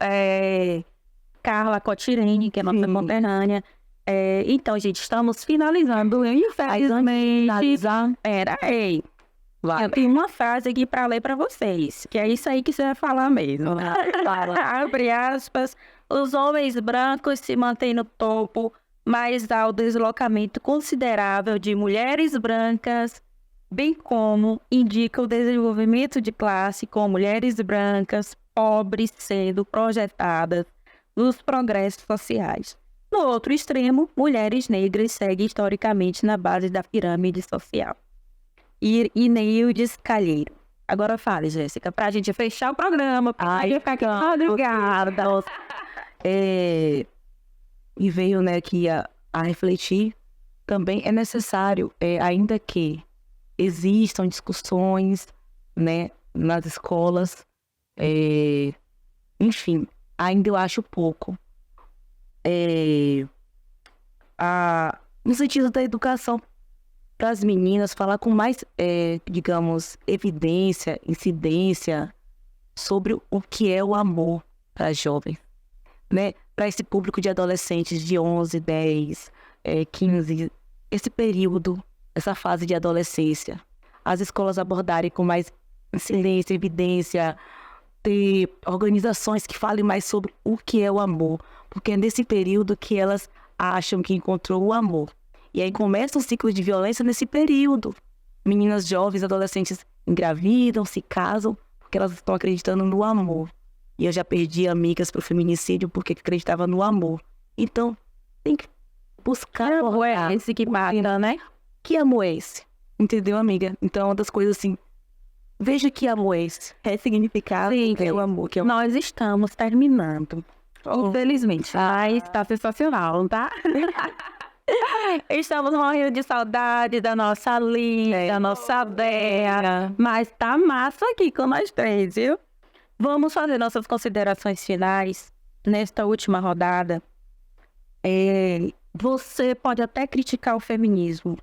Carla Cotirene, que é nossa conterrânea. Então, gente, estamos finalizando, infelizmente. Ei. Eu tenho uma frase aqui para ler para vocês, que é isso aí que você vai falar mesmo. Abre aspas. Os homens brancos se mantêm no topo, mas há o deslocamento considerável de mulheres brancas, bem como indica o desenvolvimento de classe com mulheres brancas, pobres, sendo projetadas nos progressos sociais. No outro extremo, mulheres negras seguem historicamente na base da pirâmide social. Ineildes Calheiro. Agora fale, Jéssica, pra gente fechar o programa. Obrigada. E veio, né, aqui a refletir. Também é necessário, ainda que existam discussões, né, nas escolas, enfim, ainda eu acho pouco. No sentido da educação para as meninas, falar com mais, digamos, evidência, incidência sobre o que é o amor para jovens, né? Para esse público de adolescentes de 11, 10, 15, esse período, essa fase de adolescência. As escolas abordarem com mais incidência, evidência, ter organizações que falem mais sobre o que é o amor, porque é nesse período que elas acham que encontrou o amor. E aí começa um ciclo de violência nesse período. Meninas jovens, adolescentes engravidam, se casam, porque elas estão acreditando no amor. E eu já perdi amigas pro feminicídio porque acreditava no amor. Então, tem que buscar... Que amor é esse que mata, né? Que amor é esse? Entendeu, amiga? Então, é uma das coisas assim... Veja que amor é esse. Ressignificar o amor. Que é o... Nós estamos terminando. Infelizmente. Ai, está sensacional, tá? Estamos morrendo de saudade da nossa Linda, da nossa Bea. Mas tá massa aqui com nós três, viu? Vamos fazer nossas considerações finais nesta última rodada. Você pode até criticar o feminismo,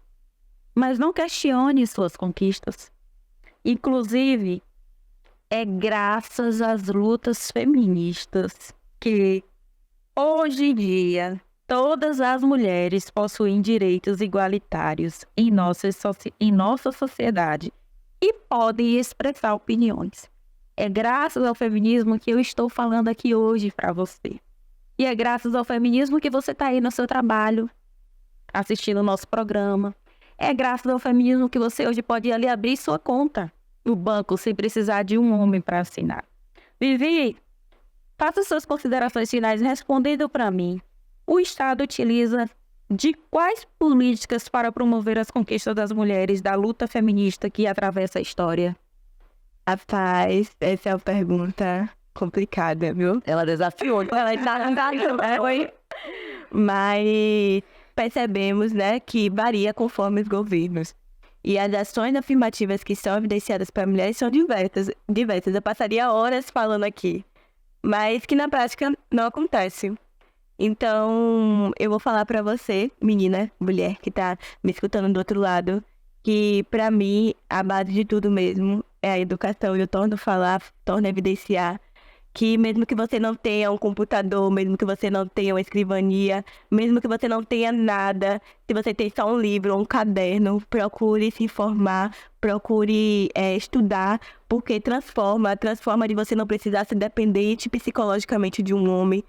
mas não questione suas conquistas. Inclusive, é graças às lutas feministas que, hoje em dia, todas as mulheres possuem direitos igualitários em nossa sociedade e podem expressar opiniões. É graças ao feminismo que eu estou falando aqui hoje para você. E é graças ao feminismo que você está aí no seu trabalho, assistindo o nosso programa. É graças ao feminismo que você hoje pode ir ali abrir sua conta no banco sem precisar de um homem para assinar. Vivi, faça suas considerações finais respondendo para mim. O Estado utiliza de quais políticas para promover as conquistas das mulheres da luta feminista que atravessa a história? Rapaz, essa é uma pergunta complicada, viu? Ela desafiou. Mas percebemos, né, que varia conforme os governos. E as ações afirmativas que são evidenciadas para mulheres são diversas. Eu passaria horas falando aqui, mas que na prática não acontece. Então, eu vou falar para você, menina, mulher que tá me escutando do outro lado, que para mim a base de tudo mesmo é a educação. Eu torno a falar, torno a evidenciar que mesmo que você não tenha um computador, mesmo que você não tenha uma escrivania, mesmo que você não tenha nada, se você tem só um livro ou um caderno, procure se informar, procure estudar, porque transforma de você não precisar ser dependente psicologicamente de um homem,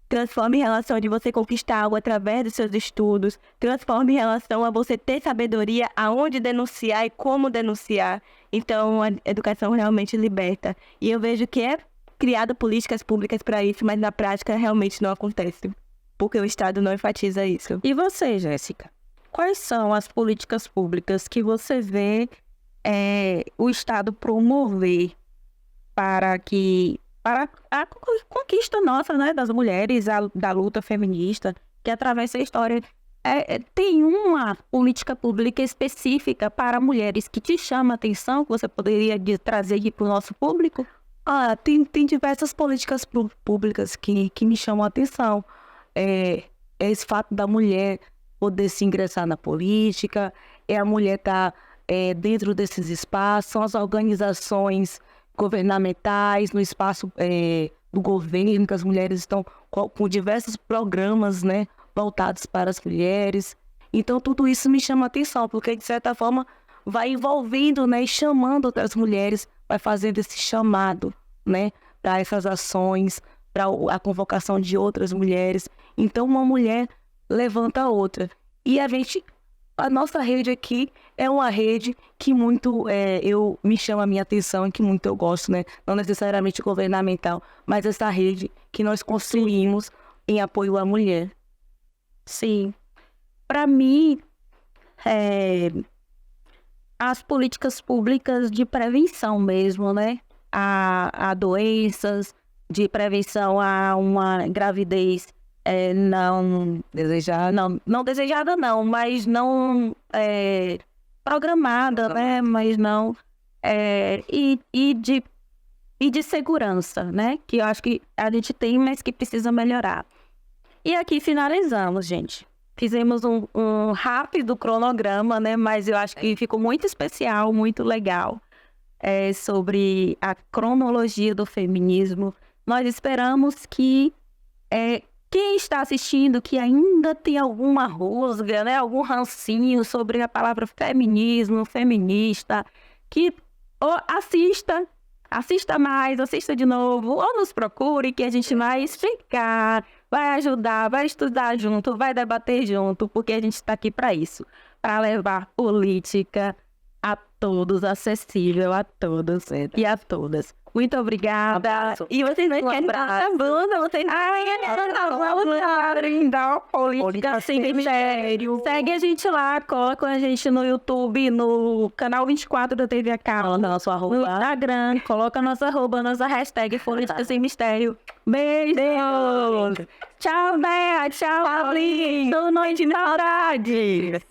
transforma em relação de você conquistar algo através dos seus estudos, transforma em relação a você ter sabedoria aonde denunciar e como denunciar. Então, a educação realmente liberta. E eu vejo que é criado políticas públicas para isso, mas na prática realmente não acontece, porque o Estado não enfatiza isso. E você, Jéssica? Quais são as políticas públicas que você vê o Estado promover para a conquista nossa, né, das mulheres, da luta feminista, que atravessa a história? Tem uma política pública específica para mulheres que te chama a atenção, que você poderia trazer aqui para o nosso público? Tem diversas políticas públicas que me chamam a atenção. Esse fato da mulher poder se ingressar na política, a mulher estar dentro desses espaços, são as organizações governamentais, no espaço do governo, que as mulheres estão com diversos programas, né, voltados para as mulheres. Então, tudo isso me chama a atenção, porque, de certa forma, vai envolvendo, né, e chamando outras mulheres, vai fazendo esse chamado, né, para essas ações, para a convocação de outras mulheres. Então, uma mulher levanta a outra. E a nossa rede aqui é uma rede que muito me chama a minha atenção e que muito eu gosto, né? Não necessariamente governamental, mas essa rede que nós construímos em apoio à mulher. Sim. Para mim, as políticas públicas de prevenção mesmo, né? A doenças, de prevenção a uma gravidez não desejada, não desejada não, mas não programada, né? Mas não e de segurança, né? Que eu acho que a gente tem, mas que precisa melhorar. E aqui finalizamos, gente. Fizemos um rápido cronograma, né? Mas eu acho que ficou muito especial, muito legal, sobre a cronologia do feminismo. Nós esperamos que quem está assistindo, que ainda tem alguma rusga, né? Algum rancinho sobre a palavra feminismo, feminista, que assista mais, assista de novo, ou nos procure, que a gente vai explicar, vai ajudar, vai estudar junto, vai debater junto, porque a gente está aqui para isso, para levar política a todos, acessível a todos e a todas. Muito obrigada. E vocês não querem dar bunda, vocês brindar política sem mistério. Segue a gente lá, coloca a gente no YouTube, no canal 24 da TV a cabo, no Instagram, coloca nossa arroba, nossa hashtag política sem mistério. Beijo! Tchau, Bea! Tchau, Paulinho! Noite de saudade!